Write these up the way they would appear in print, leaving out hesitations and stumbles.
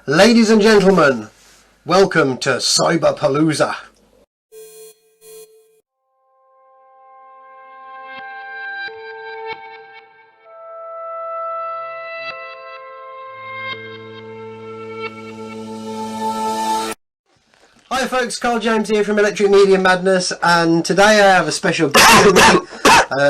Ladies and gentlemen, welcome to Cyberpalooza. Hi folks, Carl James here from Electric Media Madness, and today I have a special guest with me,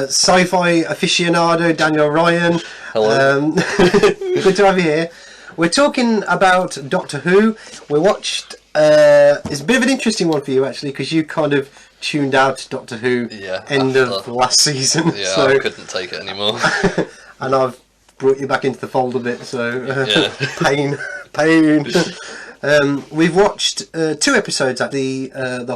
sci-fi aficionado Daniel Ryan. Hello. Good to have you here. We're talking about Doctor Who. We watched, it's a bit of an interesting one for you actually, because you kind of tuned out Doctor Who end of last season. Yeah, so, I couldn't take it anymore. And I've brought you back into the fold a bit, so pain. We've watched 2 episodes at the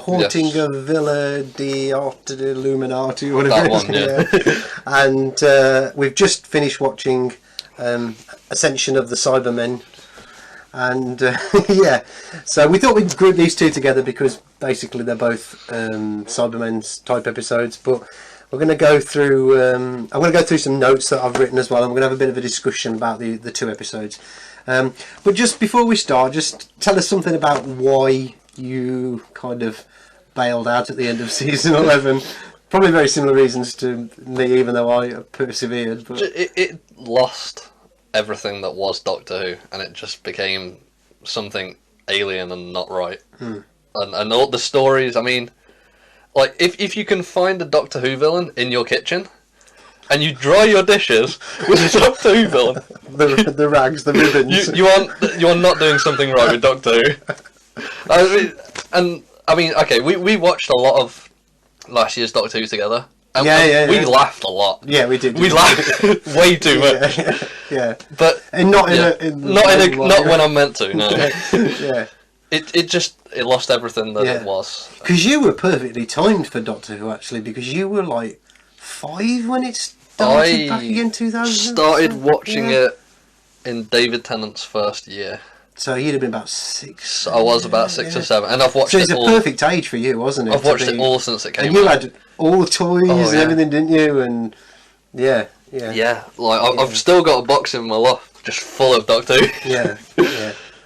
Haunting of Villa Diodati, Illuminati, whatever it is. And we've just finished watching Ascension of the Cybermen, and so we thought we'd group these 2 together because basically they're both Cybermen's type episodes. But we're going to go through. I'm going to go through some notes that I've written as well, and we're going to have a bit of a discussion about the 2 episodes. But just before we start, just tell us something about why you kind of bailed out at the end of season 11. Probably very similar reasons to me, even though I persevered. But It lost everything that was Doctor Who, and it just became something alien and not right. And all the stories, I mean, like, if you can find a Doctor Who villain in your kitchen, and you dry your dishes with a Doctor Who villain, the rags, the ribbons, you are not doing something right with Doctor Who. I mean, okay, we watched a lot of last year's Doctor Who together. And we laughed a lot. Yeah, we did. We laughed way too much. Yeah. But and not when I'm meant to. No. Yeah. It lost everything that it was. Because you were perfectly timed for Doctor Who actually, because you were like 5 when it started back again, 2000. Started watching it in David Tennant's first year. So you'd have been about 6. I was about 6 or 7, and I've watched it all. So it's a perfect age for you, wasn't it? I've watched it all since it came out. And you had all the toys and everything, didn't you? And yeah. Like I've still got a box in my loft just full of Doctor Who. Yeah.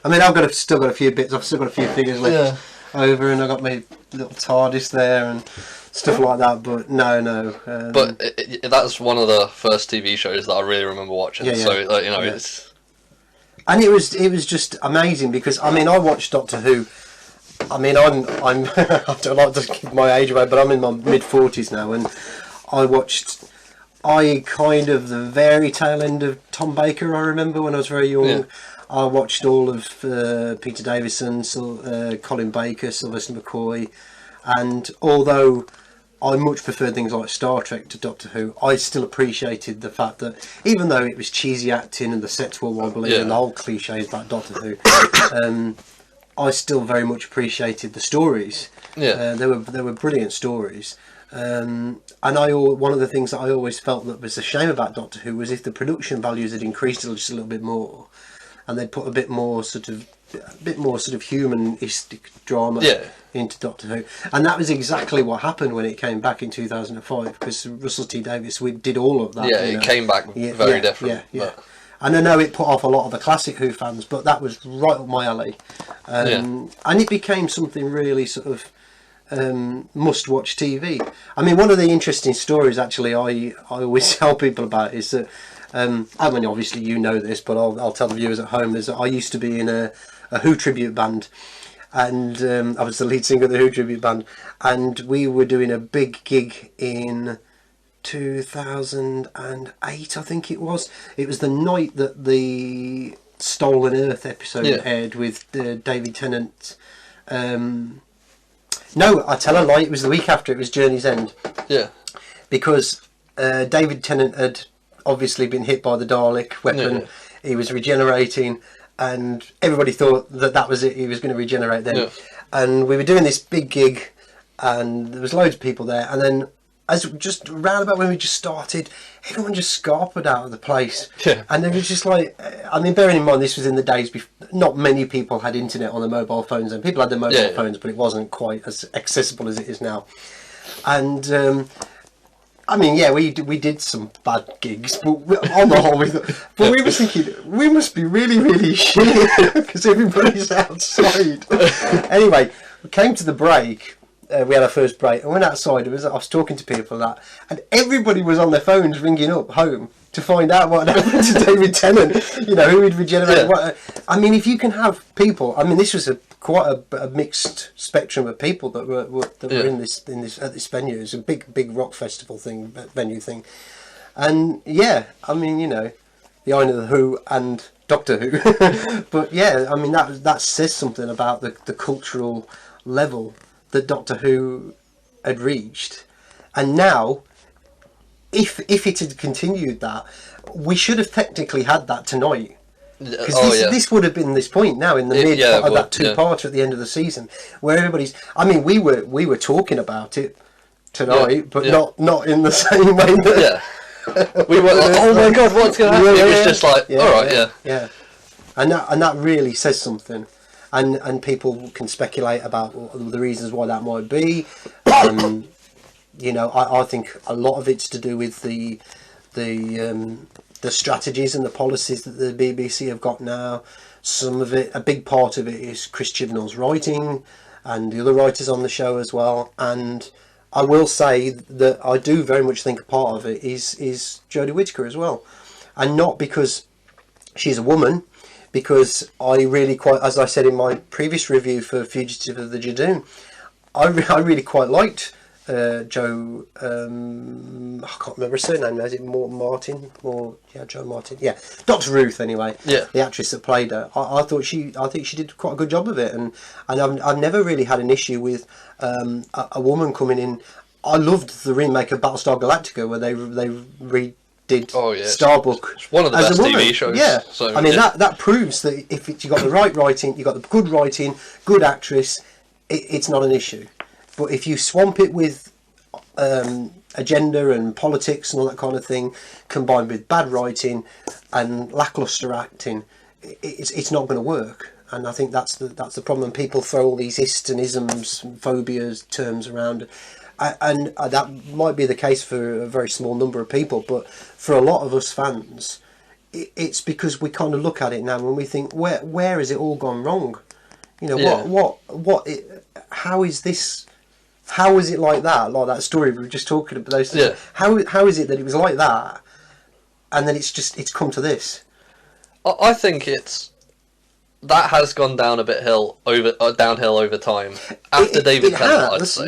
I mean, still got a few bits. I've still got a few figures left over, and I got my little TARDIS there and stuff like that. But no. But that's one of the first TV shows that I really remember watching. Yeah. So it's. And it was just amazing because I mean I watched Doctor Who. I mean I'm I don't like to give my age away, but I'm in my mid-40s now, and I kind of the very tail end of Tom Baker. I remember when I was very young. Yeah. I watched all of Peter Davison, Colin Baker, Sylvester McCoy, and although I much preferred things like Star Trek to Doctor Who, I still appreciated the fact that even though it was cheesy acting and the sets were wobbly and the whole cliches about Doctor Who, I still very much appreciated the stories. Yeah, they were brilliant stories. And one of the things that I always felt that was a shame about Doctor Who was if the production values had increased just a little bit more, and they'd put a bit more sort of humanistic drama into Doctor Who, and that was exactly what happened when it came back in 2005, because Russell T Davies did all of that. Yeah, it came back very different. Yeah. And I know it put off a lot of the classic Who fans, but that was right up my alley, and it became something really sort of must-watch TV. I mean, one of the interesting stories actually I always tell people about is that I mean, obviously you know this, but I'll tell the viewers at home, is that I used to be in a Who tribute band, and I was the lead singer of the Who tribute band, and we were doing a big gig in 2008, I think it was. It was the night that the Stolen Earth episode aired with David Tennant. No, I tell a lie, it was the week after. It was Journey's End. Yeah. Because David Tennant had obviously been hit by the Dalek weapon. He was regenerating, and everybody thought that was it. He was going to regenerate then. And we were doing this big gig, and there was loads of people there, and then as just round about when we just started, everyone just scarpered out of the place. And it was just like, I mean, bearing in mind this was in the days before, not many people had internet on their mobile phones, and people had their mobile phones, but it wasn't quite as accessible as it is now. And I mean, yeah, we did some bad gigs, but on the whole, but we were thinking we must be really, really shit because everybody's outside. Anyway, we came to the break. We had our first break. I went outside. I was talking to people and everybody was on their phones ringing up home to find out what had happened to David Tennant. You know, who he'd regenerated. Yeah. I mean, if you can have people. I mean, this was quite a mixed spectrum of people that were in this at this venue. It's a big rock festival venue thing, and yeah, I mean, you know, the Eye of the Who and Doctor Who, but yeah, I mean that says something about the cultural level that Doctor Who had reached, and now, if it had continued that, we should have technically had that tonight. Because this would have been this point now in the mid of that two-parter at the end of the season, where everybody's. I mean, we were talking about it tonight, but not in the same way. We were like, oh my god, what's going to happen? It was just like, all right, yeah, and that really says something, and people can speculate about the reasons why that might be. You know, I think a lot of it's to do with the strategies and the policies that the BBC have got now. Some of it, a big part of it, is Chris Chibnall's writing and the other writers on the show as well. And I will say that I do very much think a part of it is Jodie Whittaker as well. And not because she's a woman, because I really quite, as I said in my previous review for Fugitive of the Jadoon, I really quite liked Joe, I can't remember her surname now. Is it Martin? Joe Martin. Yeah, Dr. Ruth. Anyway, the actress that played her. I think she did quite a good job of it, and I've never really had an issue with a woman coming in. I loved the remake of Battlestar Galactica where they redid Starbuck. It's one of the best TV shows. Yeah, so, I mean that proves that if you got the right writing, you got the good writing, good actress, it's not an issue. But if you swamp it with agenda and politics and all that kind of thing, combined with bad writing and lacklustre acting, it's not going to work. And I think that's the problem. People throw all these ists and isms, phobias, terms around, and that might be the case for a very small number of people. But for a lot of us fans, it's because we kind of look at it now and we think, where has it all gone wrong? You know, how is this? How is it like that? Like that story we were just talking about. Those things. Yeah. How is it that it was like that, and then it's come to this? I think that has gone down a bit downhill over time after David Tennant. I'd say.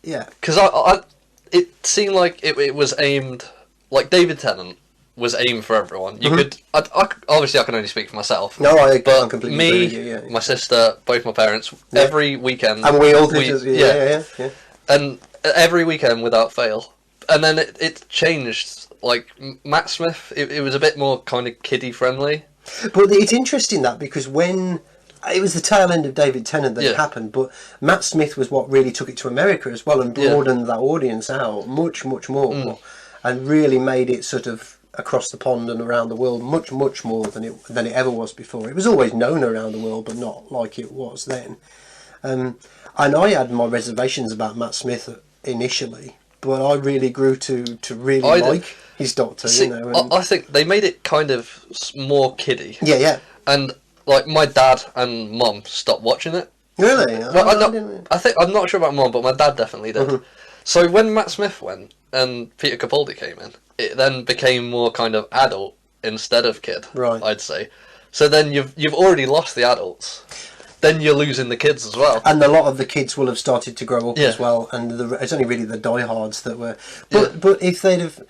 Yeah. Because it seemed like it was aimed, like David Tennant was aimed for everyone. You could, obviously I can only speak for myself. No, I'm me, completely agree with you, my sister, both my parents, every weekend. And we all did, yeah. And every weekend without fail. And then it changed. Like Matt Smith, it was a bit more kind of kiddie friendly. But it's interesting that because when it was the tail end of David Tennant that it happened, but Matt Smith was what really took it to America as well and broadened that audience out much more, and really made it sort of across the pond and around the world much more than it ever was before. It was always known around the world, but not like it was then. And I had my reservations about Matt Smith initially, but I really grew to really like his Doctor. See, you know, I think they made it kind of more kiddie. Yeah. And like my dad and mum stopped watching it. Really? I'm not sure about mum, but my dad definitely did. Mm-hmm. So when Matt Smith went and Peter Capaldi came in, it then became more kind of adult instead of kid. Right. I'd say. So then you've already lost the adults. Then you're losing the kids as well. And a lot of the kids will have started to grow up as well. And it's only really the diehards that were. But if they'd have,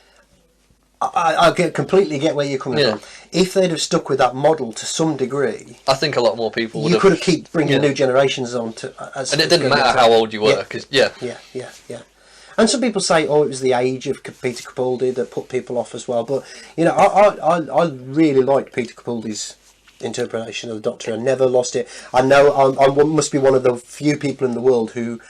I completely get where you're coming from. If they'd have stuck with that model to some degree, I think a lot more people would. You could have kept bringing new generations on to. And it didn't matter how old you were, because Yeah. And some people say, it was the age of Peter Capaldi that put people off as well. But you know, I really liked Peter Capaldi's interpretation of the Doctor. I never lost it. I know I must be one of the few people in the world who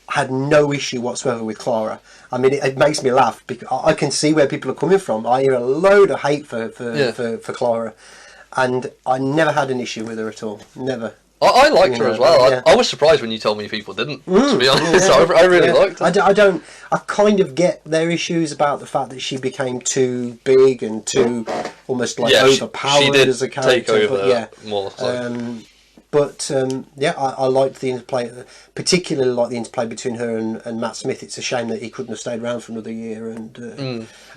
had no issue whatsoever with Clara. I mean, it makes me laugh because I can see where people are coming from. I hear a load of hate for Clara, and I never had an issue with her at all. Never. I liked her as well. I was surprised when you told me people didn't, to be honest. I really liked her. I kind of get their issues about the fact that she became too big and too almost like overpowered she did as a character. Take over more so. I liked the interplay, particularly like the interplay between her and Matt Smith. It's a shame that he couldn't have stayed around for another year.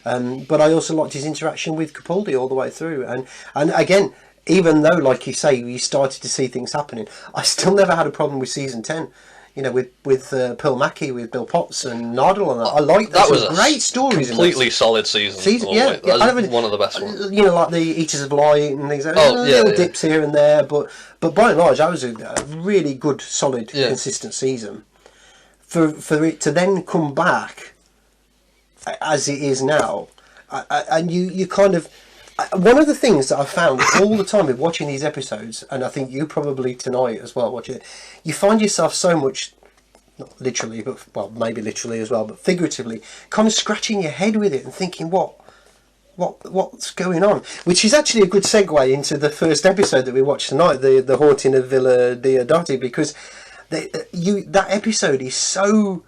But I also liked his interaction with Capaldi all the way through. And again, even though, like you say, we started to see things happening, I still never had a problem with season 10. You know, with Pearl Mackie, with Bill Potts and Nardole and that. I liked that. Was great stories. Completely solid season. One of the best ones. You know, like the Eaters of Light and things like that. Little dips here and there, but by and large, that was a really good, solid, consistent season. For it to then come back as it is now, and you kind of... One of the things that I've found all the time with watching these episodes, and I think you probably tonight as well watching it, you find yourself so much, not literally, but well, maybe literally as well, but figuratively, kind of scratching your head with it and thinking, what's going on? Which is actually a good segue into the first episode that we watched tonight, the Haunting of Villa Diodati, because that episode is so...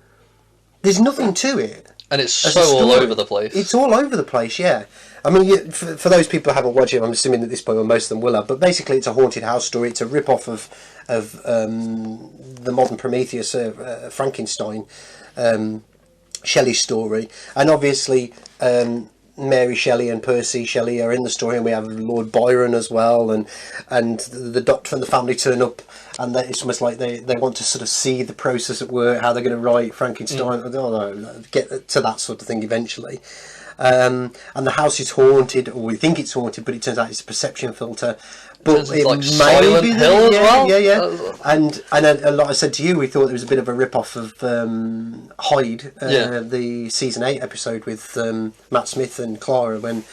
There's nothing to it. And it's so all over the place. It's all over the place, yeah. I mean, for those people who haven't watched it, I'm assuming at this point, well, most of them will have. But basically, it's a haunted house story. It's a rip-off of the modern Prometheus, Frankenstein, Shelley story. And obviously, Mary Shelley and Percy Shelley are in the story, and we have Lord Byron as well, and the doctor and the family turn up, and it's almost like they want to sort of see the process at work, how they're going to write Frankenstein. I don't know, get to that sort of thing eventually. And the house is haunted, or we think it's haunted, but it turns out it's a perception filter. But it like may Silent be Hill as well. Yeah. And like I said to you, we thought it was a bit of a rip-off of Hyde, the season 8 episode with Matt Smith and Clara, when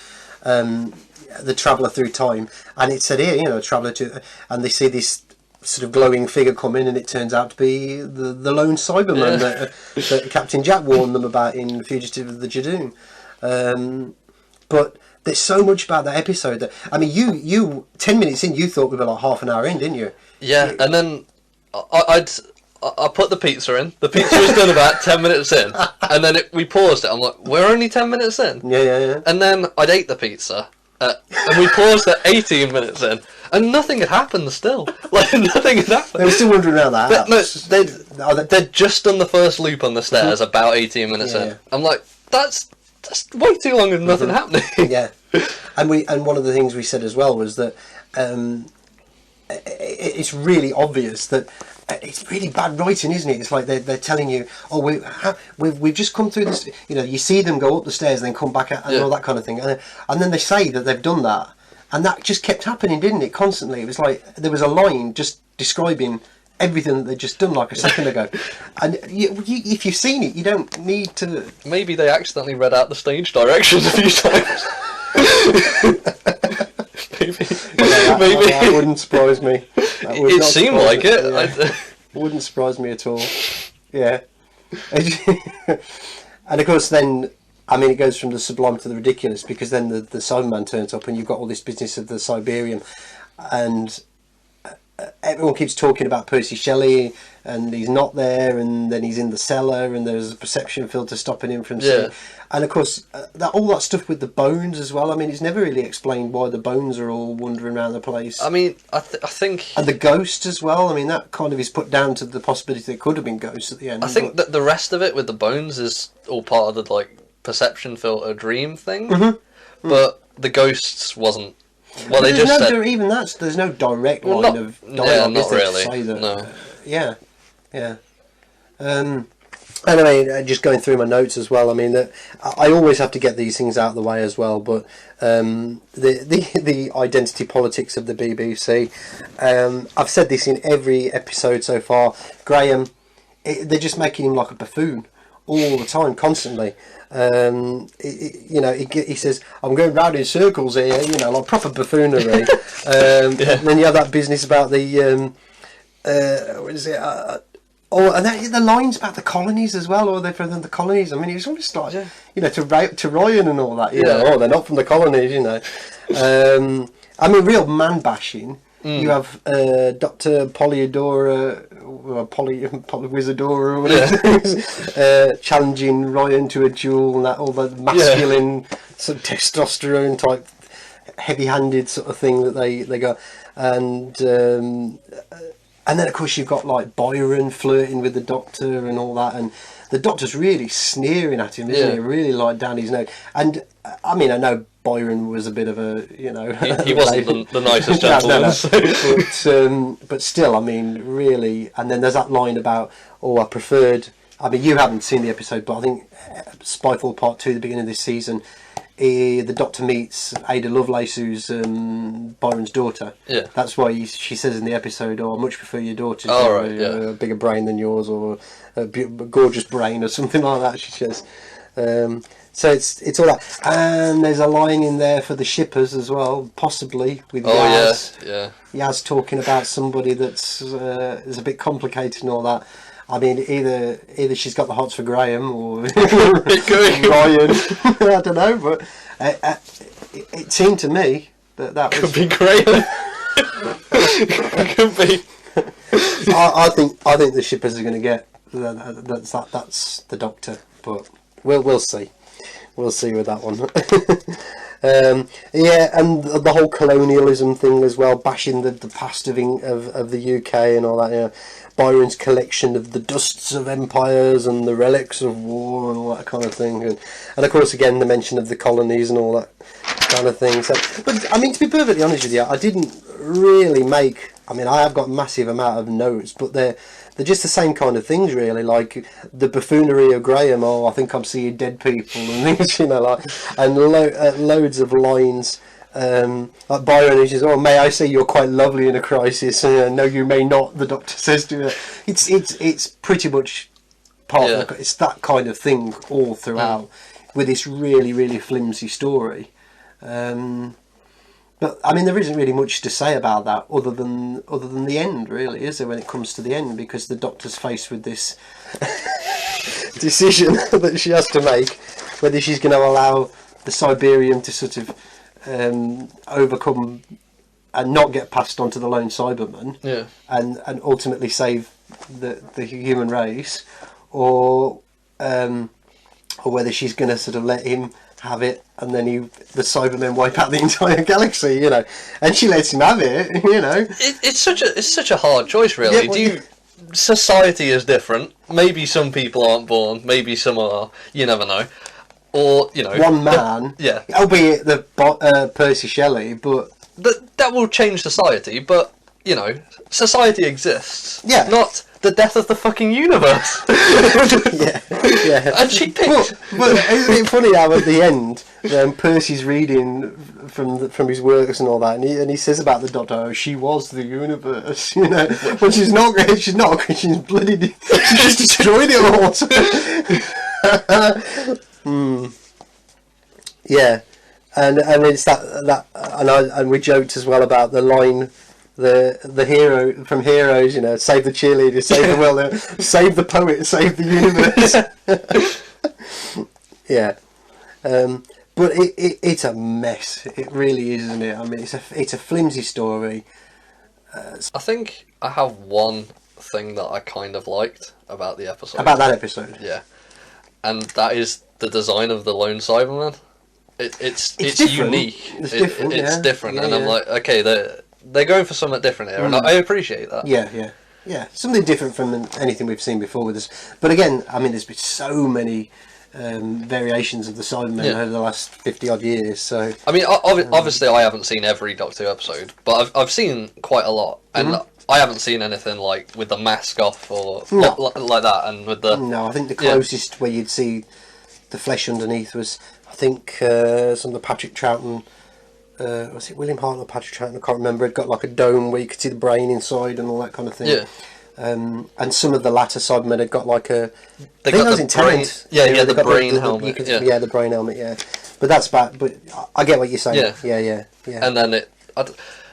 the traveller through time, and it said here, you know, traveller to, and they see this sort of glowing figure come in, and it turns out to be the lone Cyberman that Captain Jack warned them about in Fugitive of the Jadoon. But there's so much about that episode that, I mean, you 10 minutes in, you thought we were like half an hour in, didn't you? Yeah, and then I put the pizza in. The pizza was done about 10 minutes in, and then we paused it. I'm like, we're only 10 minutes in. Yeah. And then I'd ate the pizza, and we paused at 18 minutes in, and nothing had happened still. Like, nothing had happened. They were still wandering around that house. They'd just done the first loop on the stairs about 18 minutes in. I'm like, that's way too long and nothing happening. Yeah, and one of the things we said as well was that it's really obvious that it's really bad writing, isn't it? It's like they're telling you, we've just come through this. You know, you see them go up the stairs and then come back out and all that kind of thing, and then they say that they've done that, and that just kept happening, didn't it? Constantly, it was like there was a line just describing everything that they'd just done like a second ago, and if you've seen it, you don't need to. Maybe they accidentally read out the stage directions a few times. Maybe that wouldn't surprise me. It seemed like it. Yeah. Wouldn't surprise me at all. Yeah, and of course then. I mean, it goes from the sublime to the ridiculous, because then the Cyberman turns up, and you've got all this business of the Siberium, and everyone keeps talking about Percy Shelley, and he's not there, and then he's in the cellar, and there's a perception filter stopping him from seeing. And of course, all that stuff with the bones as well. I mean, it's never really explained why the bones are all wandering around the place. I mean, I think... And the ghost as well. I mean, that kind of is put down to the possibility there could have been ghosts at the end. I think that the rest of it with the bones is all part of the, like, perception filter dream thing, but the ghosts wasn't. Well, they just said even that. There's no direct line of dialogue. Not really. To say that, no. Yeah. Anyway, just going through my notes as well. I mean, that I always have to get these things out of the way as well. But the identity politics of the BBC. I've said this in every episode so far. Graham, they're just making him like a buffoon all the time, constantly. He says, I'm going round in circles here, you know, like proper buffoonery. And then you have that business about the what is it? And the lines about the colonies as well, or they're from the colonies. I mean, it's almost like, you know, to Ryan and all that, you know, they're not from the colonies, you know. I mean, real man bashing. You have Dr. Polyadora, or Polywizadora, or whatever it is, challenging Ryan to a duel, and that all the masculine sort of testosterone type, heavy-handed sort of thing that they got, and then of course you've got like Byron flirting with the Doctor and all that, and the Doctor's really sneering at him, isn't he? Really like down his nose. And I mean, I know Byron was a bit of a, you know, he wasn't the nicest gentleman. No. But still, I mean, really. And then there's that line about, I preferred. I mean, you haven't seen the episode, but I think Spyfall Part 2, the beginning of this season, the Doctor meets Ada Lovelace, who's Byron's daughter. Yeah. That's why she says in the episode, I much prefer your daughter. A bigger brain than yours, or a gorgeous brain, or something like that, she says. So it's all that. And there's a line in there for the shippers as well, possibly, with Yaz. Yaz talking about somebody that's is a bit complicated and all that. I mean, either she's got the hots for Graham or Ryan. I don't know, but it seemed to me that was... Could be Graham. Could be. I think the shippers are going to get that's the Doctor, but we'll see. We'll see with that one. And the whole colonialism thing as well, bashing the past of the UK and all that. You know, Byron's collection of the dusts of empires and the relics of war and all that kind of thing, and of course again the mention of the colonies and all that kind of thing. So, but I mean, to be perfectly honest with you, I didn't really make. I mean, I have got a massive amount of notes, but they're just the same kind of things, really. Like the buffoonery of Graham. I think I'm seeing dead people and things, you know, like, and loads of lines. Like Byron, who says, may I say you're quite lovely in a crisis? No, you may not, the Doctor says to her. It's pretty much part of it's that kind of thing all throughout, with this really, really flimsy story. But I mean, there isn't really much to say about that other than the end, really, is there, when it comes to the end? Because the Doctor's faced with this decision that she has to make, whether she's going to allow the Cyberium to sort of overcome and not get passed on to the lone Cyberman, and ultimately save the human race, or whether she's going to sort of let him have it, and then the Cybermen wipe out the entire galaxy, you know, and she lets him have it, you know. It's such a hard choice, really. Society is different. Maybe some people aren't born. Maybe some are. You never know. Or, you know, one man, albeit the Percy Shelley, but that will change society. But you know, society exists. Yeah, not the death of the fucking universe. And she picked. But isn't it funny how at the end, Percy's reading from his works and all that, and he says about the Doctor, she was the universe, you know. Well, she's not, because she's bloody, she just destroyed it all. Yeah, and it's that and we joked as well about the line, the hero from Heroes, you know, save the cheerleader, save the world, save the poet, save the universe. Yeah, but it's a mess. It really is, isn't it? I mean, it's a flimsy story. I think I have one thing that I kind of liked about the episode. About that episode, yeah, and that is the design of the lone Cyberman. It's unique. It's different. It's different, and I'm like, okay, they're going for something different here, and I appreciate that. Yeah, something different from anything we've seen before with this. But again, I mean, there's been so many variations of the Cybermen over the last 50 odd years. So I mean, obviously, I haven't seen every Doctor Who episode, but I've seen quite a lot, and I haven't seen anything like with the mask off or like that, and with the. No, I think the closest where you'd see the flesh underneath was, I think, some of the Patrick Troughton. Was it William Hart or Patrick Troughton? I can't remember. It got like a dome where you could see the brain inside and all that kind of thing. Yeah. And some of the latter Cybermen had got like a. They got the brain. Yeah, the brain helmet. The brain helmet. Yeah, but that's bad. But I get what you're saying. Yeah. And then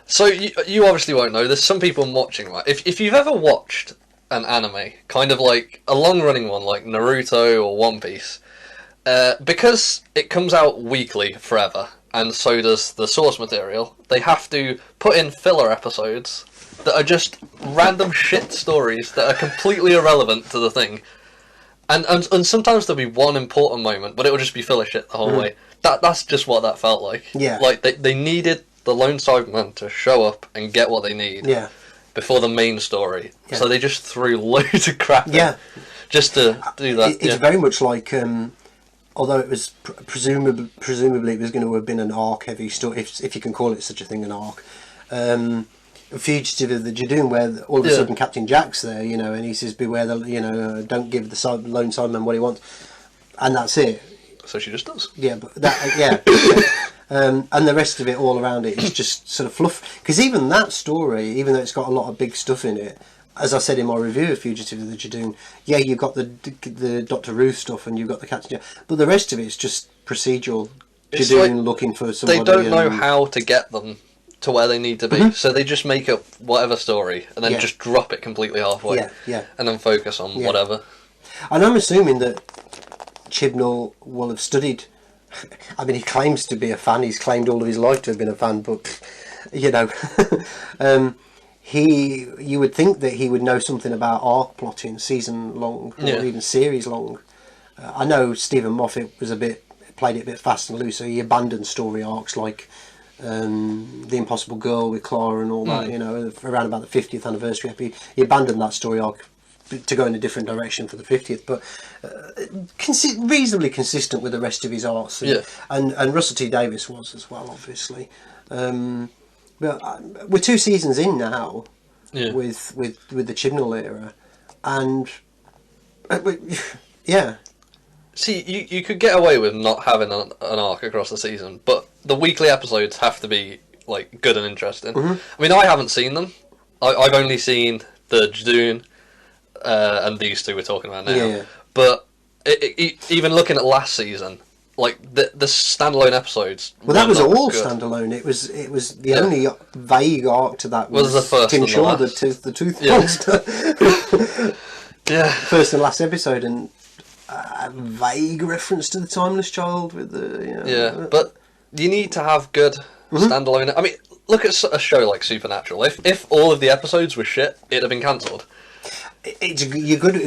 so you obviously won't know. There's some people watching. Right? If you've ever watched an anime, kind of like a long running one like Naruto or One Piece, because it comes out weekly forever. and so does the source material, they have to put in filler episodes that are just random shit stories that are completely irrelevant to the thing. And sometimes there'll be one important moment, but it'll just be filler shit the whole way. That's just what that felt like. Yeah. Like, they needed the lone Cyberman to show up and get what they need before the main story. Yeah. So they just threw loads of crap in just to do that. It's very much like, although it was presumably it was going to have been an arc-heavy story, if you can call it such a thing, an arc. Fugitive of the Jadoon, where all of a sudden Captain Jack's there, you know, and he says, "Beware the, don't give the lone Cyberman what he wants," and that's it. So she just does. Yeah, but that and the rest of it all around it is just sort of fluff. Because even that story, even though it's got a lot of big stuff in it, as I said in my review of Fugitive of the Jadoon, you've got the Dr. Ruth stuff and you've got the Captain Jack, but the rest of it's just procedural. Jadoon looking for somebody. They don't know how to get them to where they need to be, so they just make up whatever story and then just drop it completely halfway, and then focus on whatever. And I'm assuming that Chibnall will have studied. I mean, he claims to be a fan. He's claimed all of his life to have been a fan, but you would think that he would know something about arc plotting, season long or even series long. I know Stephen Moffat played it a bit fast and loose, so he abandoned story arcs like The Impossible Girl with Clara and all that, around about the 50th anniversary. He abandoned that story arc to go in a different direction for the 50th, but reasonably consistent with the rest of his arcs. And Russell T Davies was as well, obviously. But we're 2 seasons in now with the Chibnall era, and See, you could get away with not having an arc across the season, but the weekly episodes have to be like good and interesting. I mean, I haven't seen them. I've only seen the Jadoon and these two we're talking about now. But even looking at last season, like the standalone episodes. Well, that was all good. Standalone. It was the only vague arc to that was the first Tim Shaw, the Tooth Monster. First and last episode, and a vague reference to the Timeless Child with the but you need to have good standalone. I mean, look at a show like Supernatural. If all of the episodes were shit, it'd have been cancelled. It's a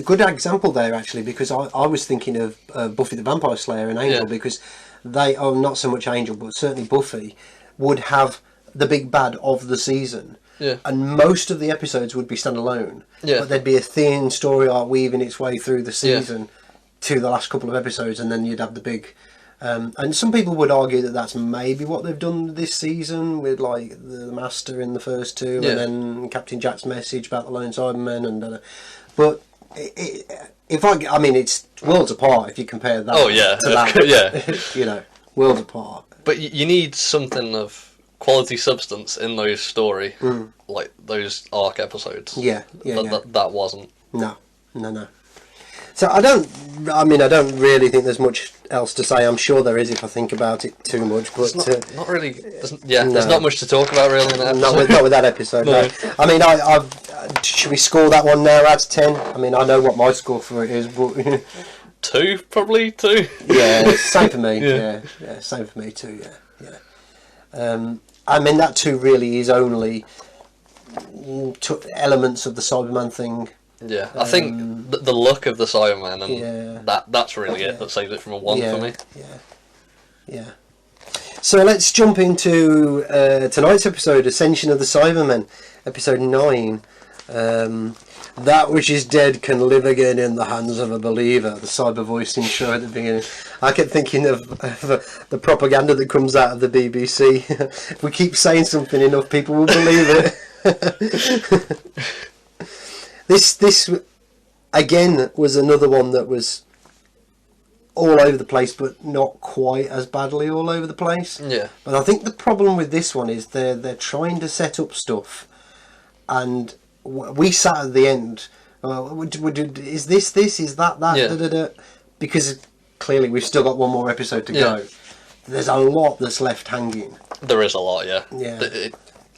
good example there, actually, because I was thinking of Buffy the Vampire Slayer and Angel, because they are not so much Angel, but certainly Buffy would have the big bad of the season. And most of the episodes would be standalone. But there'd be a thin story arc weaving its way through the season to the last couple of episodes, and then you'd have the big. And some people would argue that that's maybe what they've done this season with like the Master in the first 2, and then Captain Jack's message about the lone Cybermen, and but I mean, it's worlds apart if you compare that. To that, worlds apart. But you need something of quality substance in those story, like those arc episodes. That wasn't. No. So I don't really think there's much else to say. I'm sure there is if I think about it too much, but not really. There's not much to talk about really in that episode. Not with that episode. No. I mean, should we score that one now out of 10? I mean, I know what my score for it is, but 2, probably 2. Yeah, same for me. Yeah, same for me too. Yeah. I mean, that 2 really is only elements of the Cyberman thing. Yeah, I think the look of the Cyberman and that's really it that saves it from a 1 for me. Yeah. So let's jump into tonight's episode, Ascension of the Cybermen, episode 9. That which is dead can live again in the hands of a believer. The cyber voice intro at the beginning. I kept thinking of the propaganda that comes out of the BBC. If we keep saying something enough, people will believe it. This again was another one that was all over the place, but not quite as badly all over the place. Yeah. But I think the problem with this one is they're trying to set up stuff, and we sat at the end. Is this? Is that? Yeah. Because clearly we've still got one more episode to go. There's a lot that's left hanging. There is a lot, yeah.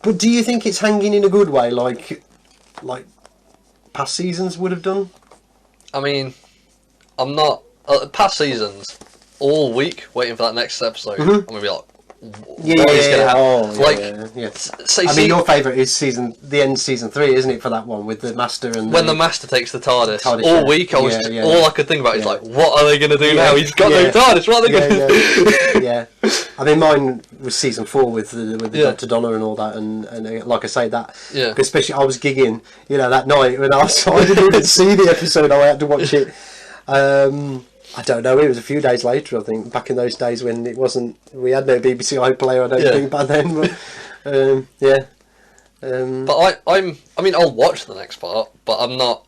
But do you think it's hanging in a good way, like past seasons would have done? I mean, I'm not past seasons all week waiting for that next episode. I'm gonna be like, what is going to happen. I mean, your favourite is the end of season 3, isn't it, for that one with the Master and when the Master takes the TARDIS all week, all I could think about is like, what are they going to do now? He's got no TARDIS. What are they going to do? Yeah. I mean, mine was season 4 with the Dr. Donna and all that, and like I say that, especially I was gigging, that night when I didn't even see the episode. I had to watch it. I don't know. It was a few days later, I think. Back in those days when it wasn't, we had no BBC iPlayer. I don't think by then. But but I mean, I'll watch the next part, but I'm not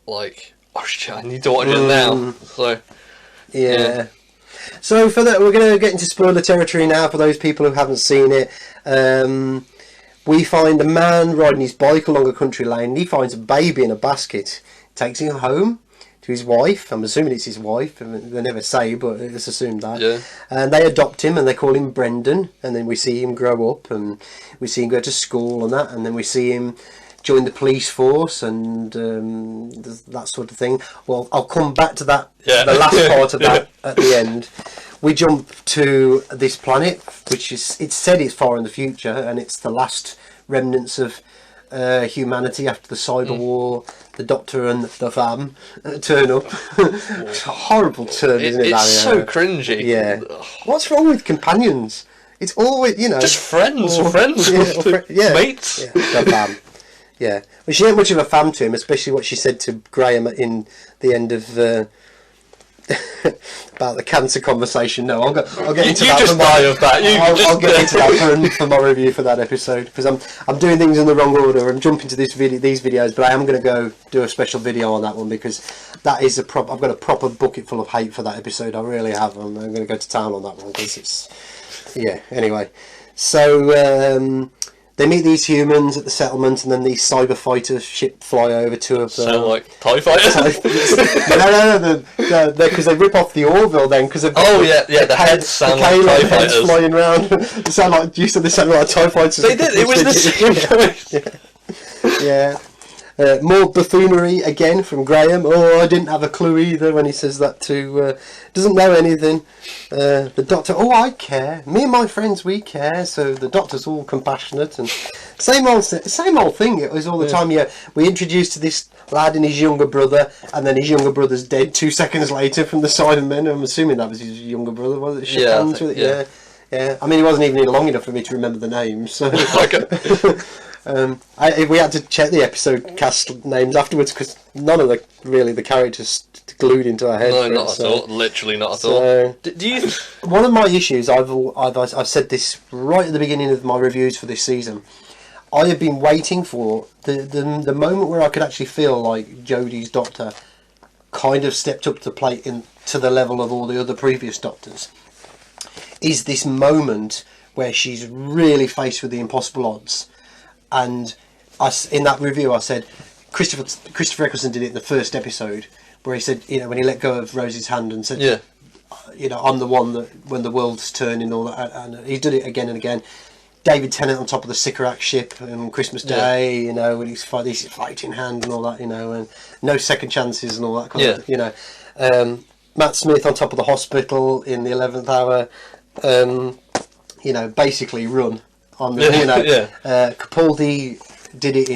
like, oh shit, I need to watch it now. So yeah. So for that, we're going to get into spoiler territory now for those people who haven't seen it. We find a man riding his bike along a country lane. And he finds a baby in a basket, takes him home to his wife. I'm assuming it's his wife. They never say, but it's assumed that. Yeah. And they adopt him, and they call him Brendan. And then we see him grow up, and we see him go to school and that. And then we see him join the police force and that sort of thing. Well, I'll come back to that. Yeah. The last part of that at the end. We jump to this planet, which is, it's said it's far in the future, and it's the last remnants of humanity after the cyber war. The Doctor and the fam turn up. It's a horrible turn, isn't it? It's so cringy. Yeah. What's wrong with companions? It's always, just friends, mates. Yeah, the fam. Yeah. Well, she ain't much of a fam to him, especially what she said to Graham in the end of about the cancer conversation. No, I'll get into that. I'll get into that for my review for that episode, because I'm doing things in the wrong order. I'm jumping to these videos, but I am going to go do a special video on that one, because that is I've got a proper bucket full of hate for that episode. I really have. I'm going to go to town on that one because it's Anyway, so. They meet these humans at the settlement, and then these cyber fighter ship fly over two of them. Sound like TIE fighters? No, because they rip off the Orville then. Cause the heads sound like TIE fighters. Flying around. They sound like TIE fighters. They did, it was the same choice. Yeah. More buffoonery again from Graham. Oh, I didn't have a clue either when he says that to... doesn't know anything. The Doctor, oh, I care. Me and my friends, we care. So the Doctor's all compassionate. And same old thing. It was all the time. Yeah, we introduced to this lad and his younger brother, and then his younger brother's dead 2 seconds later from the Cybermen. I'm assuming that was his younger brother, was it? Yeah. I mean, he wasn't even in long enough for me to remember the names. So. We had to check the episode cast names afterwards, because none of the characters glued into our heads. No, not at all. Literally not at all. Do you? One of my issues, I've said this right at the beginning of my reviews for this season. I have been waiting for the moment where I could actually feel like Jodie's Doctor kind of stepped up to the plate to the level of all the other previous Doctors. Is this moment where she's really faced with the impossible odds. And in that review I said, Christopher Eccleston did it in the first episode, where he said, when he let go of Rose's hand and said, I'm the one that when the world's turning and all that, and he did it again and again. David Tennant on top of the Sycorax ship on Christmas Day, when he's fighting hand and all that, and no second chances and all that kind of, Matt Smith on top of the hospital in the 11th hour, basically run. On the, Capaldi did it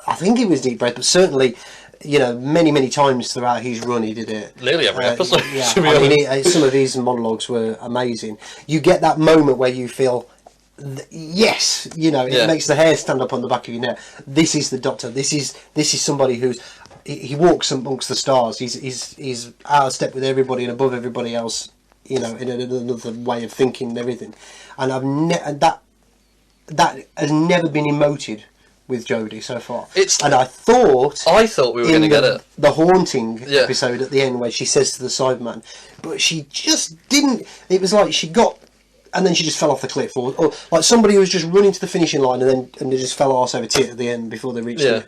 I think it was Deep Breath, but certainly, many times throughout his run he did it. Nearly every episode. Some of his monologues were amazing. You get that moment where you feel, yes, it makes the hair stand up on the back of your neck. This is the Doctor. This is somebody who's he walks amongst the stars. He's out of step with everybody and above everybody else. In another way of thinking and everything, and that has never been emoted with Jodie so far. I thought we were going to get it. The haunting episode at the end where she says to the Cyberman, but she just didn't. It was like she got, and then she just fell off the cliff, or like somebody who was just running to the finishing line and they just fell arse over tit at the end before they reached it.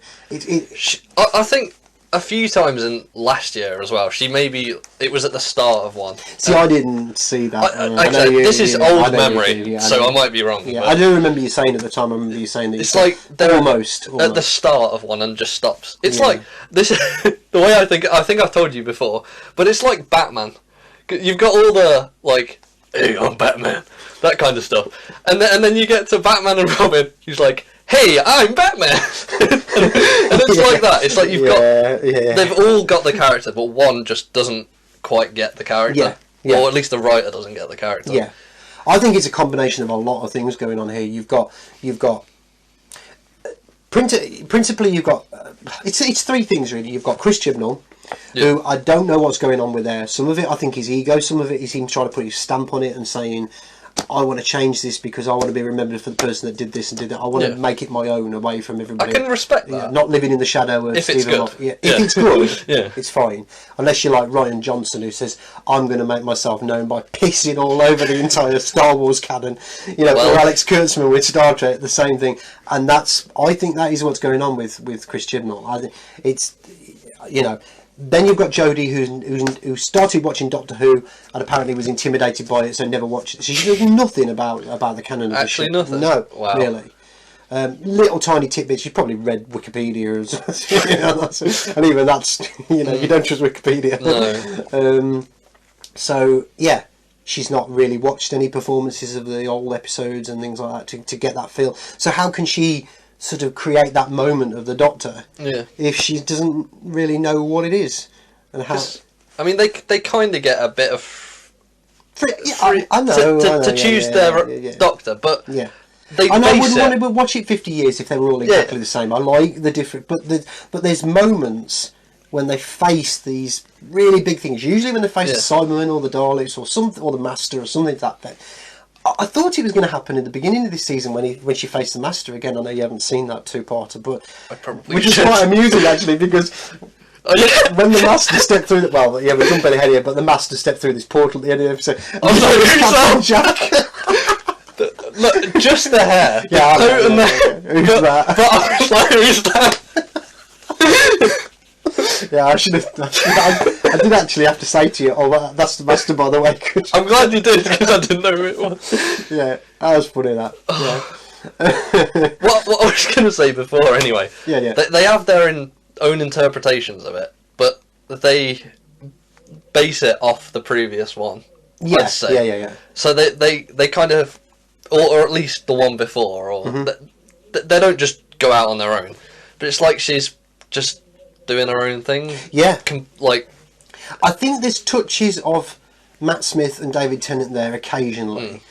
I think. A few times in last year as well. It was at the start of one. See, I didn't see that. This is old memory, so I might be wrong. Yeah, I do remember you saying at the time. I remember you saying that. It's like they're almost at the start of one and just stops. It's like this. The way I think I've told you before, but it's like Batman. You've got all the hey, I'm Batman. That kind of stuff. And then you get to Batman and Robin, he's like, hey, I'm Batman. And it's like that. It's like you've got... They've all got the character, but one just doesn't quite get the character. Yeah. Or at least the writer doesn't get the character. Yeah. I think it's a combination of a lot of things going on here. You've got principally you've got it's three things really. You've got Chris Chibnall, who I don't know what's going on with there. Some of it I think is ego. Some of it is him trying to put his stamp on it and saying, I want to change this because I want to be remembered for the person that did this and did that. I want to make it my own away from everybody. I can respect that. Not living in the shadow of Stephen Moffat. If it's good, it's fine. Unless you're like Ryan Johnson, who says, I'm going to make myself known by pissing all over the entire Star Wars canon. Or Alex Kurtzman with Star Trek, the same thing. And I think that is what's going on with Chris Chibnall. I think it's, Then you've got Jodie, who started watching Doctor Who and apparently was intimidated by it, so never watched it. So she knows nothing about the canon of the show. Actually, nothing. No, really. Little tiny tidbits. She's probably read Wikipedia, and even that's you don't trust Wikipedia. No. So yeah, she's not really watched any performances of the old episodes and things like that to get that feel. So how can she sort of create that moment of the Doctor if she doesn't really know what it is and how? I mean, they kind of get a bit of I know to choose their Doctor, but I wouldn't want to watch it 50 years if they were all exactly the same. I like the different, but there's moments when they face these really big things. Usually when they face the Cybermen or the Daleks or the Master or something like that. I thought it was going to happen in the beginning of this season when she faced the Master again. I know you haven't seen that two-parter, but which is quite amusing actually because when the Master stepped through we're jumping ahead here, but the Master stepped through this portal at the end of the episode. Who's Jack? Look, just the hair. Yeah, who's that? But I was like, who's that? Yeah, I should have. I did actually have to say to you, "Oh, that's the Master, by the way." I'm glad you did because I didn't know who it was. Yeah, that was funny. That. Yeah. What I was going to say before, anyway. Yeah. They have their own interpretations of it, but they base it off the previous one. Yeah. I'd say. Yeah. So they kind of, or at least the one before, or they don't just go out on their own. But it's like she's just doing her own thing. Yeah. I think there's touches of Matt Smith and David Tennant there occasionally.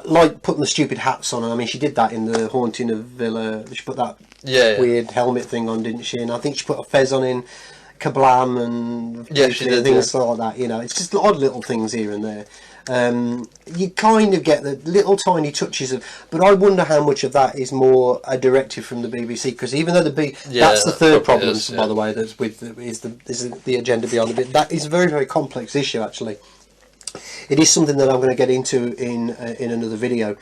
Like putting the stupid hats on. I mean, she did that in the Haunting of Villa. She put that weird helmet thing on, didn't she? And I think she put a fez on in Kablam and she did, things like that. It's just odd little things here and there. You kind of get the little tiny touches of, but I wonder how much of that is more a directive from the BBC, because even though that's the third problem, by the way, that's with is the agenda beyond the bit. That is a very, very complex issue actually. It is something that I'm going to get into in another video.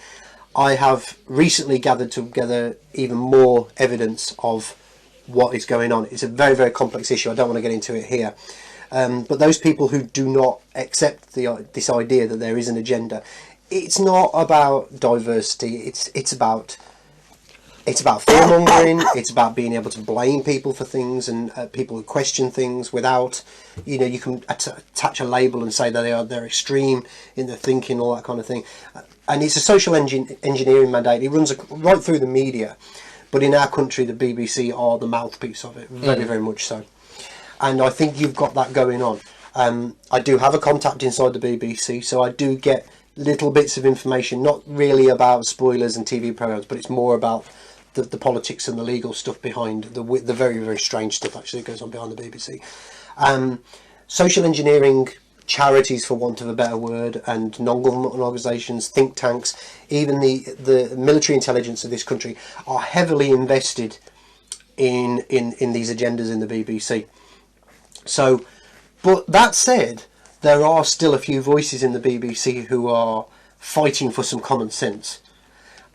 I have recently gathered together even more evidence of what is going on. It's a very, very complex issue. I don't want to get into it here. But those people who do not accept this idea that there is an agenda, it's not about diversity. It's about fearmongering. It's about being able to blame people for things and people who question things without, you can attach a label and say that they're extreme in their thinking, all that kind of thing. And it's a social engineering mandate. It runs right through the media, but in our country, the BBC are the mouthpiece of it, very, very much so. And I think you've got that going on. I do have a contact inside the BBC, so I do get little bits of information, not really about spoilers and TV programmes, but it's more about the politics and the legal stuff behind the very, very strange stuff actually that goes on behind the BBC. Social engineering charities, for want of a better word, and non-government organisations, think tanks, even the military intelligence of this country are heavily invested in these agendas in the BBC. So, but that said, there are still a few voices in the BBC who are fighting for some common sense.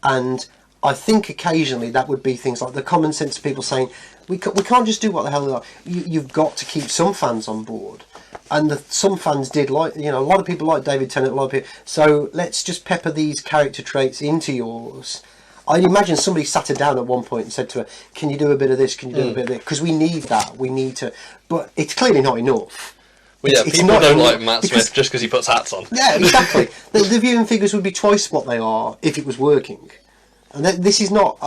And I think occasionally that would be things like the common sense of people saying, we can't just do what the hell we like. You've got to keep some fans on board. And some fans did like, a lot of people like David Tennant, a lot of people. So let's just pepper these character traits into yours. I'd imagine somebody sat her down at one point and said to her, can you do a bit of this, can you do a bit of this? Because we need that, we need to. But it's clearly not enough. Well, yeah, people don't like Matt Smith just because he puts hats on. Yeah, exactly. The viewing figures would be twice what they are if it was working. And this is not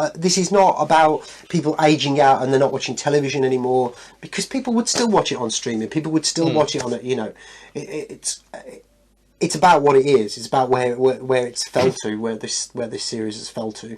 about people aging out and they're not watching television anymore, because people would still watch it on streaming. People would still watch it on it. You know, it's about what it is. It's about where it's fell to, where this series has fell to.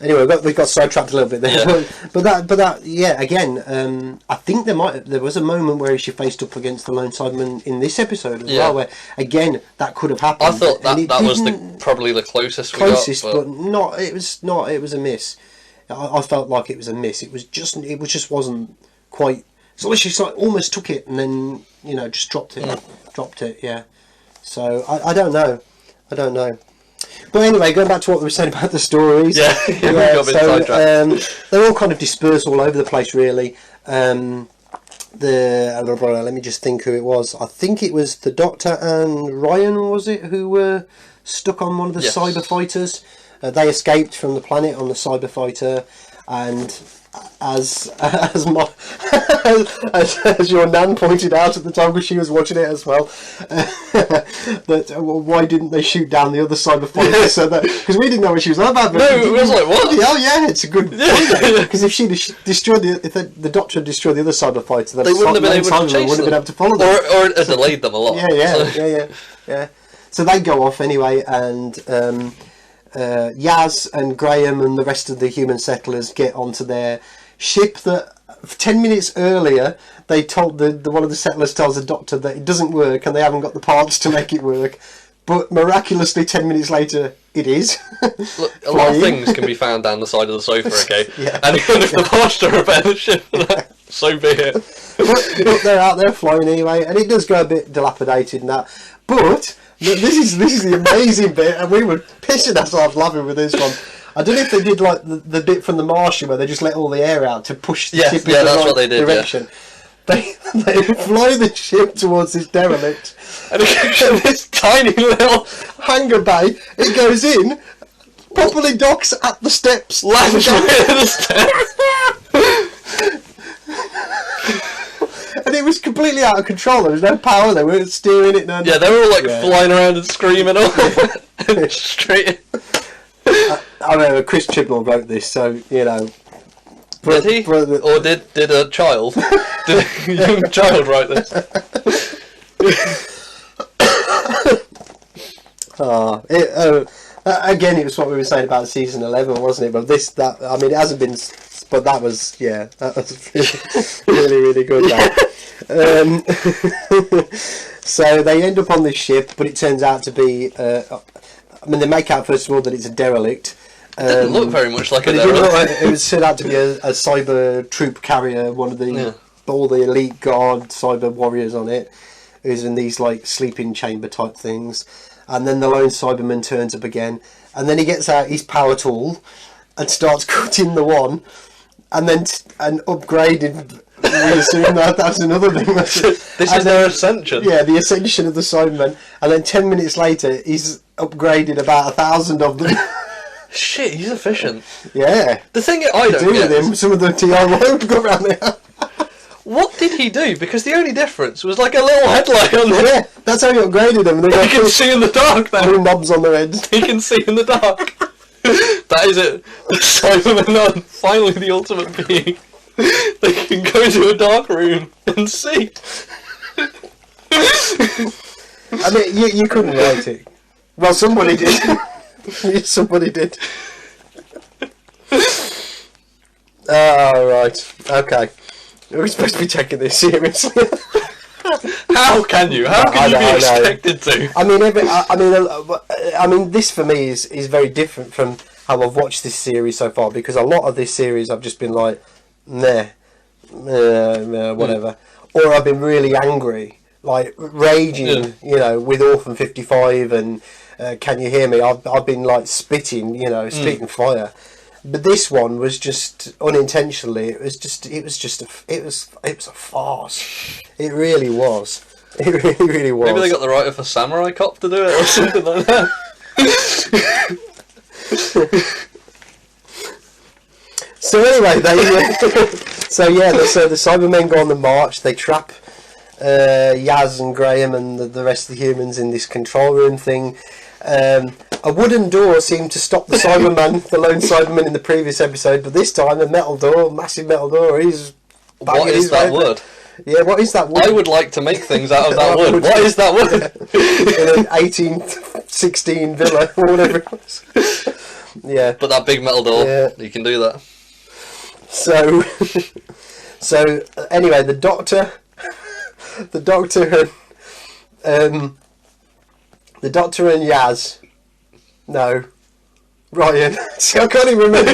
Anyway, we got sidetracked a little bit there, yeah. but that yeah. Again, I think there was a moment where she faced up against the lone Cyberman in this episode as well, where again that could have happened. I thought that was probably the closest we got, but not. It was not. It was a miss. I felt like it was a miss. It just wasn't quite. So she almost took it and then just dropped it. Yeah. So I don't know. But anyway, going back to what we were saying about the stories. Yeah, we got a bit sidetracked. They're all kind of dispersed all over the place, really. Let me just think who it was. I think it was the Doctor and Ryan, was it, who were stuck on one of the cyber fighters. They escaped from the planet on the cyber fighter, and as your nan pointed out at the time, because she was watching it as well, that why didn't they shoot down the other cyber fighter? So that, because we didn't know what she was on about. No, it was like, what? Oh yeah, it's a good point. Because if she'd destroyed if the Doctor had destroyed the other cyber fighter, they wouldn't have been able to chase them. Wouldn't have been able to follow them, or it delayed them a lot. Yeah. So they go off anyway, and Yaz and Graham and the rest of the human settlers get onto their ship that 10 minutes earlier they told one of the settlers tells the Doctor that it doesn't work and they haven't got the parts to make it work, but miraculously 10 minutes later it is. Look, a lot of things can be found down the side of the sofa, okay? Yeah. And if the parts to repair the ship, so be it. But they're out there flying anyway, and it does go a bit dilapidated and that, but this is the amazing bit, and we were pissing ourselves laughing with this one. I don't know if they did like the bit from The Martian where they just let all the air out to push the ship in the right direction. They fly the ship towards this derelict, and it gets this tiny little hangar bay. It goes in, properly docks at the steps, lands at the steps. And it was completely out of control. There was no power. They weren't steering it. Yeah, they were all flying around and screaming all straight. I remember Chris Chibnall wrote this, so Did he? Or did a child? Did a young child write this? Again, it was what we were saying about season 11, wasn't it? But it hasn't been. But that was really, really good. So they end up on this ship, but it turns out to be. They make out first of all that it's a derelict. It didn't look very much like a derelict. It was turned out to be a cyber troop carrier, one of all the elite guard cyber warriors on it, who's in these like sleeping chamber type things. And then the lone Cyberman turns up again, and then he gets out his power tool and starts cutting the one, and then upgrading. We assume that's another thing. This is their Ascension. Yeah, the Ascension of the Cybermen, and then 10 minutes later, he's upgraded about 1,000 of them. Shit, he's efficient. Yeah. The thing I don't get with him, some of the TR won't go around there. What did he do? Because the only difference was like a little headlight on there. Yeah, that's how he upgraded them. He can see in the dark now. Little knobs on their heads. He can see in the dark. That is it. The Cybermen are finally the ultimate being. They can go into a dark room and see. I mean, you couldn't write it. Well, somebody did. Somebody did. Oh, right. Okay. We're supposed to be taking this seriously. How can you? How can you be expected to? I mean, this for me is very different from how I've watched this series so far, because a lot of this series I've just been like, whatever. Or I've been really angry, like raging, with Orphan 55 and Can You Hear Me? I've been like spitting fire. But this one was just unintentionally. It was a farce. It really was. It really was. Maybe they got the writer for Samurai Cop to do it or something like that. So anyway, so the Cybermen go on the march. They trap Yaz and Graham and the rest of the humans in this control room thing. A wooden door seemed to stop the Cyberman, the lone Cyberman in the previous episode, but this time a metal door, massive metal door. What is that wood? Yeah, what is that wood? I would like to make things out of that wood. What is that wood? In an 1816 villa or whatever it was. Yeah. But that big metal door, you can do that. So anyway, the doctor and Yaz. No. Ryan. See, I can't even remember.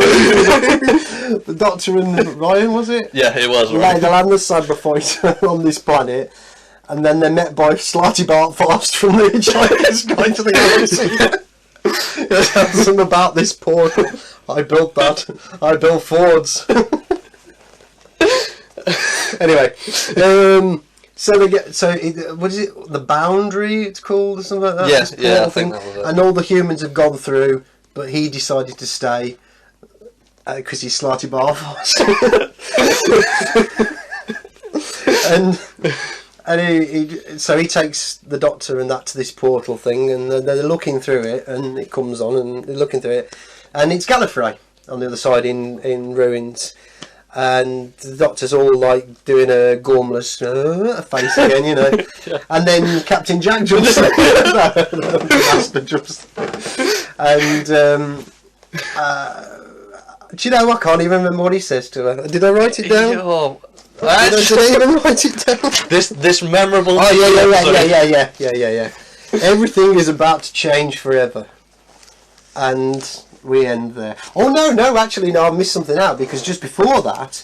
The Doctor and Ryan, was it? Yeah, it was. Right. They land the cyber fighter on this planet, and then they're met by Slarty Bart Fast from the Hitchhiker's Guide to the Galaxy. There's something about this portal. I built that. I built Fords. Anyway, so they get what is it? The Boundary, it's called, or something like that. Yes, yeah, I think that was it. And all the humans have gone through, but he decided to stay because he's Slarty Barfast. and he takes the Doctor and that to this portal thing, and they're looking through it, and it comes on, and they're looking through it, and it's Gallifrey on the other side in ruins. And the Doctor's all like doing a gormless face again, you know. Yeah. And then Captain Jack jumps in. The Master jumps in. And do you know, I can't even remember what he says to her. Did I write it down? Did I even write it down? This memorable. Oh yeah. Everything is about to change forever. And we end there. Oh no! Actually, no. I missed something out, because just before that,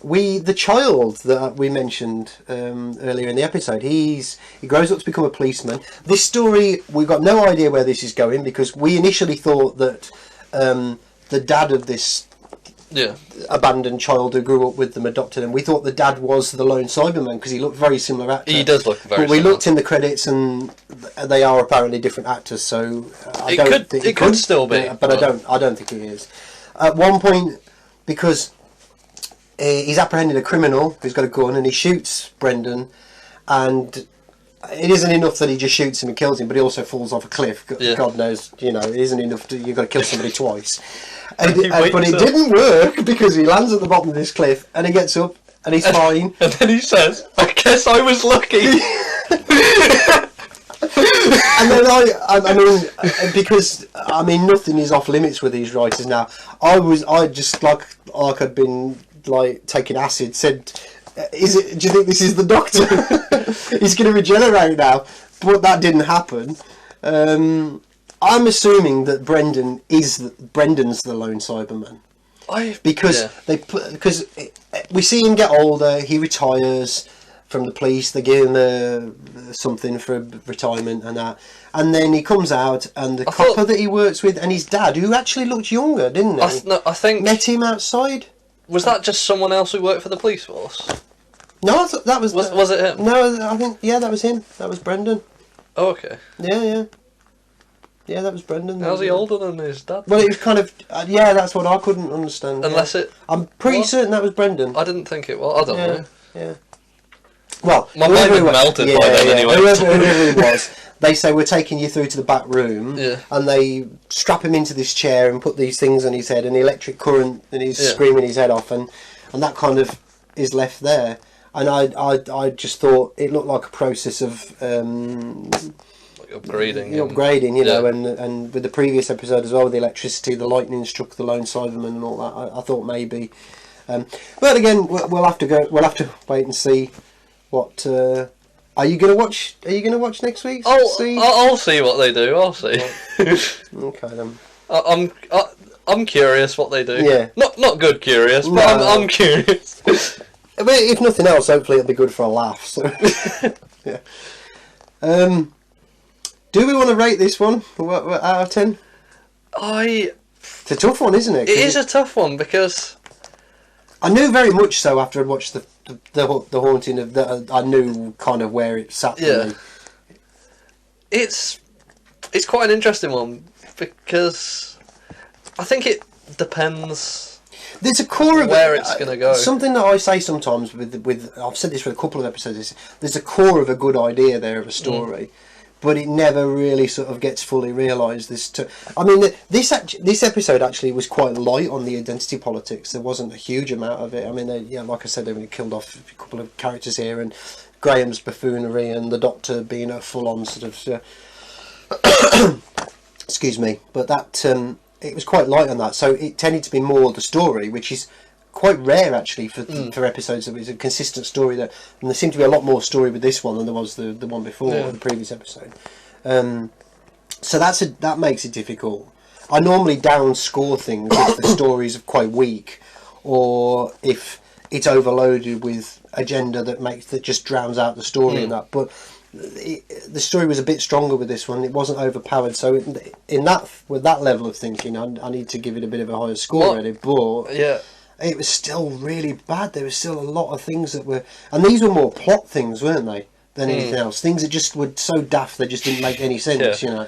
the child that we mentioned earlier in the episode, he grows up to become a policeman. This story, we've got no idea where this is going, because we initially thought that the dad of this abandoned child who grew up with them adopted him. We thought the dad was the lone Cyberman, because he looked very similar actor. He does look very But we similar. looked in the credits, and they are apparently different actors. So it could still be, but I don't think it is. At one point, because he's apprehended a criminal who's got a gun, and he shoots Brendan, and it isn't enough that he just shoots him and kills him, but he also falls off a cliff. God knows, it isn't enough. You've got to kill somebody twice. But it didn't work, because he lands at the bottom of this cliff, and he gets up, and he's fine. And then he says, "I guess I was lucky." And then I mean, because nothing is off limits with these writers now. I just like I'd been like taking acid. Said, do you think this is the Doctor? He's going to regenerate now, but that didn't happen. I'm assuming that Brendan's the lone Cyberman. Because we see him get older, he retires from the police, they give him something for retirement and that, and then he comes out, and the copper that he works with and his dad, who actually looked younger, didn't he? I think met him outside. Was that just someone else who worked for the police force? No, I thought that was it him? No, I think that was him. That was Brendan. Oh, okay. Yeah, that was Brendan. How's he older than his dad? Well, it was kind of that's what I couldn't understand. I'm pretty certain that was Brendan. I didn't think it was. I don't know. Yeah. Well, my mind had melted by then anyway. Whoever it was, they say, "We're taking you through to the back room," and they strap him into this chair and put these things on his head, and the electric current, and he's screaming his head off, and that kind of is left there. And I just thought it looked like a process of upgrading, you know, and with the previous episode as well, with the electricity, the lightning struck the lone Cyberman and all that. I thought maybe, but again, we'll have to wait and see. What are you going to watch? Are you going to watch next week? I'll see what they do. I'll see. Okay then. I'm curious what they do. Yeah. Not good curious, but I'm curious. But if nothing else, hopefully it'll be good for a laugh. So yeah. Do we want to rate this one out of 10? It's a tough one, isn't it? It is a tough one, because I knew very much so after I'd watched the Haunting of that. I knew kind of where it sat for me. It's quite an interesting one, because I think it depends. There's a core of where it's going to go. Something that I say sometimes with I've said this for a couple of episodes. Is there's a core of a good idea there of a story, but it never really sort of gets fully realised. I mean, this episode actually was quite light on the identity politics. There wasn't a huge amount of it. I mean, like I said, they only killed off a couple of characters here, and Graham's buffoonery and the Doctor being a full-on sort of. Excuse me, but that it was quite light on that, so it tended to be more the story, which is quite rare actually for episodes. It was a consistent story and there seemed to be a lot more story with this one than there was the one before, the previous episode. So that makes it difficult. I normally downscore things if the stories are quite weak, or if it's overloaded with agenda that just drowns out the story and that. But the story was a bit stronger with this one. It wasn't overpowered. So with that level of thinking, I need to give it a bit of a higher score really. But it was still really bad. There was still a lot of things that were, and these were more plot things, weren't they, than anything else? Things that just were so daft they just didn't make any sense. You know.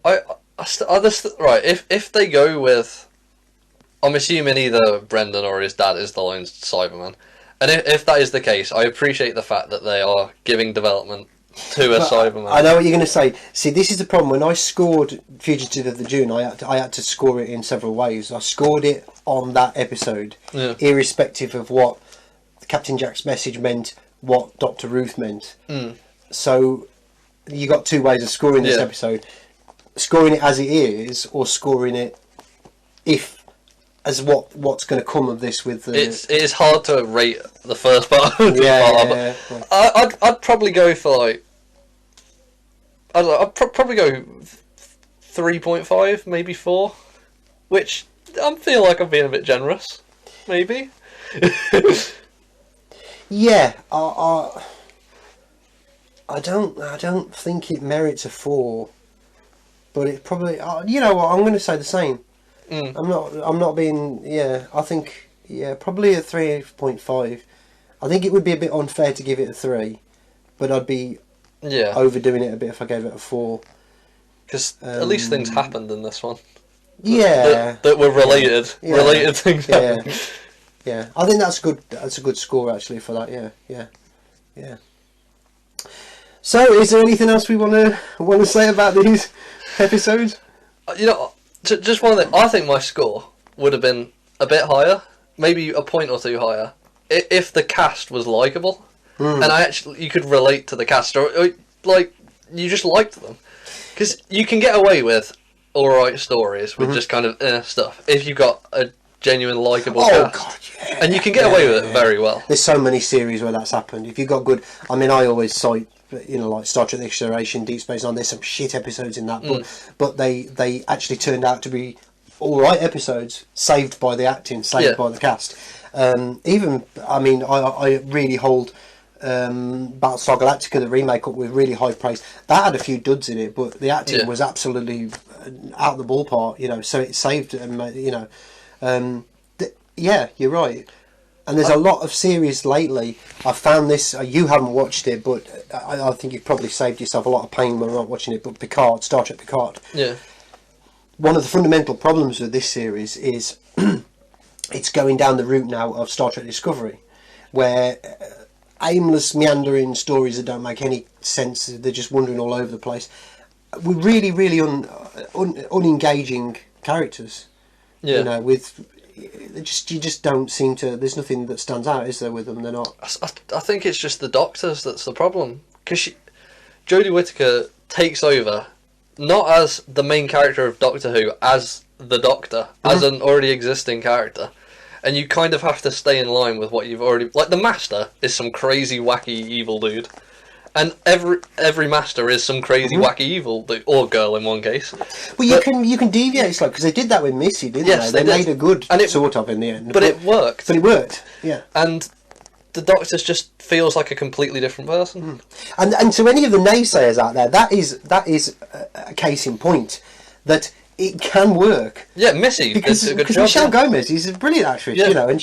Right. If they go with, I'm assuming either Brendan or his dad is the lone Cyberman. And if that is the case, I appreciate the fact that they are giving development to a Cyberman. I know what you're going to say. See, this is the problem. When I scored Fugitive of the Dune, I had to score it in several ways. I scored it on that episode, irrespective of what Captain Jack's message meant, what Dr. Ruth meant. So you got two ways of scoring this episode. Scoring it as it is, or scoring it as what's going to come of this with the... It is hard to rate the first part. I'd probably go for like... I'd probably go 3.5, maybe 4, which I feel like I'm being a bit generous, maybe. Yeah, I don't think it merits a 4, but it probably... you know what? I'm going to say the same. I'm not being. I think probably a 3.5. I think it would be a bit unfair to give it a 3, but I'd be overdoing it a bit if I gave it a 4. Because at least things happened in this one. Yeah, that were related. Related things happened. Yeah. I think that's good. That's a good score actually for that. Yeah. So, is there anything else we want to say about these episodes? You know. Just one thing, I think my score would have been a bit higher, maybe a point or two higher, if the cast was likeable, and you could relate to the cast, or like you just liked them, because you can get away with alright stories with just kind of stuff if you've got a genuine likeable cast. God, and you can get away with it very well. There's so many series where that's happened. If you've got good, I mean, I always cite, like Star Trek: The Next Generation, Deep Space Nine. There's some shit episodes in that, but they actually turned out to be all right episodes, saved by the acting, saved by the cast. Even, I mean, I really hold Battlestar Galactica, the remake, up with really high praise. That had a few duds in it, but the acting was absolutely out of the ballpark. You know, so it saved. You know, you're right. And there's a lot of series lately. I found this. You haven't watched it, but I think you've probably saved yourself a lot of pain when not watching it. But Picard, Star Trek Picard. Yeah. One of the fundamental problems with this series is it's going down the route now of Star Trek Discovery, where aimless, meandering stories that don't make any sense. They're just wandering all over the place. With really, really unengaging characters. Yeah. You know, with. You just don't seem to. There's nothing that stands out, is there, with them? They're not. I think it's just the Doctors that's the problem, because Jodie Whittaker takes over not as the main character of Doctor Who, as the Doctor, as an already existing character, and you kind of have to stay in line with what you've already. Like the Master is some crazy wacky evil dude, and every Master is some crazy wacky evil dude, or girl in one case. Well, you can deviate slightly, because they did that with Missy, didn't they? They made a good sort of in the end, but it worked. But it worked, yeah. And the Doctor just feels like a completely different person. And to any of the naysayers out there, that is a case in point that it can work. Yeah, Missy because Michelle Gomez is a brilliant actress, you know, and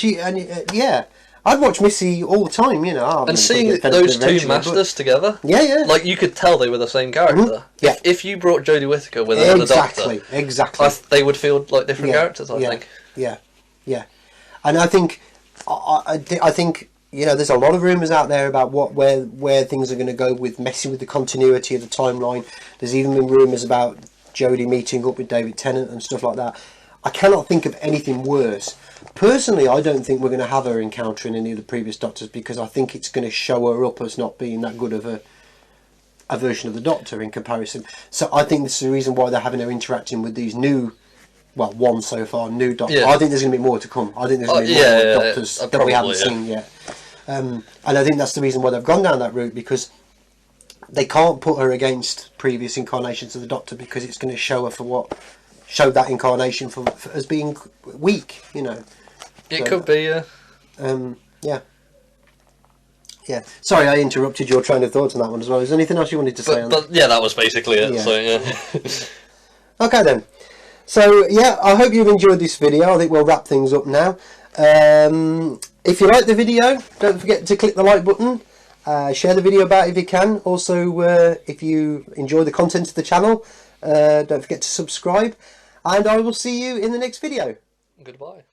I'd watch Missy all the time, you know. And seeing those two Masters together, like you could tell they were the same character. If you brought Jodie Whittaker with another Doctor, exactly, they would feel like different characters. I think. Yeah, yeah, and I think I think there's a lot of rumours out there about where things are going to go with messing with the continuity of the timeline. There's even been rumours about Jodie meeting up with David Tennant and stuff like that. I cannot think of anything worse. Personally, I don't think we're going to have her encountering any of the previous Doctors, because I think it's going to show her up as not being that good of a version of the Doctor in comparison. So I think this is the reason why they're having her interacting with these new, well, one so far, new Doctors. Yeah. I think there's going to be more to come. I think there's going to be more Doctors that we haven't seen yet. And I think that's the reason why they've gone down that route, because they can't put her against previous incarnations of the Doctor, because it's going to show her show that incarnation for as being weak, It could be, yeah. Yeah. Yeah. Sorry, I interrupted your train of thought on that one as well. Is there anything else you wanted to say on that? But yeah, that was basically it. Yeah. So yeah. Okay then. So yeah, I hope you've enjoyed this video. I think we'll wrap things up now. If you like the video, don't forget to click the like button. Share the video about it if you can. Also, if you enjoy the content of the channel, don't forget to subscribe. And I will see you in the next video. Goodbye.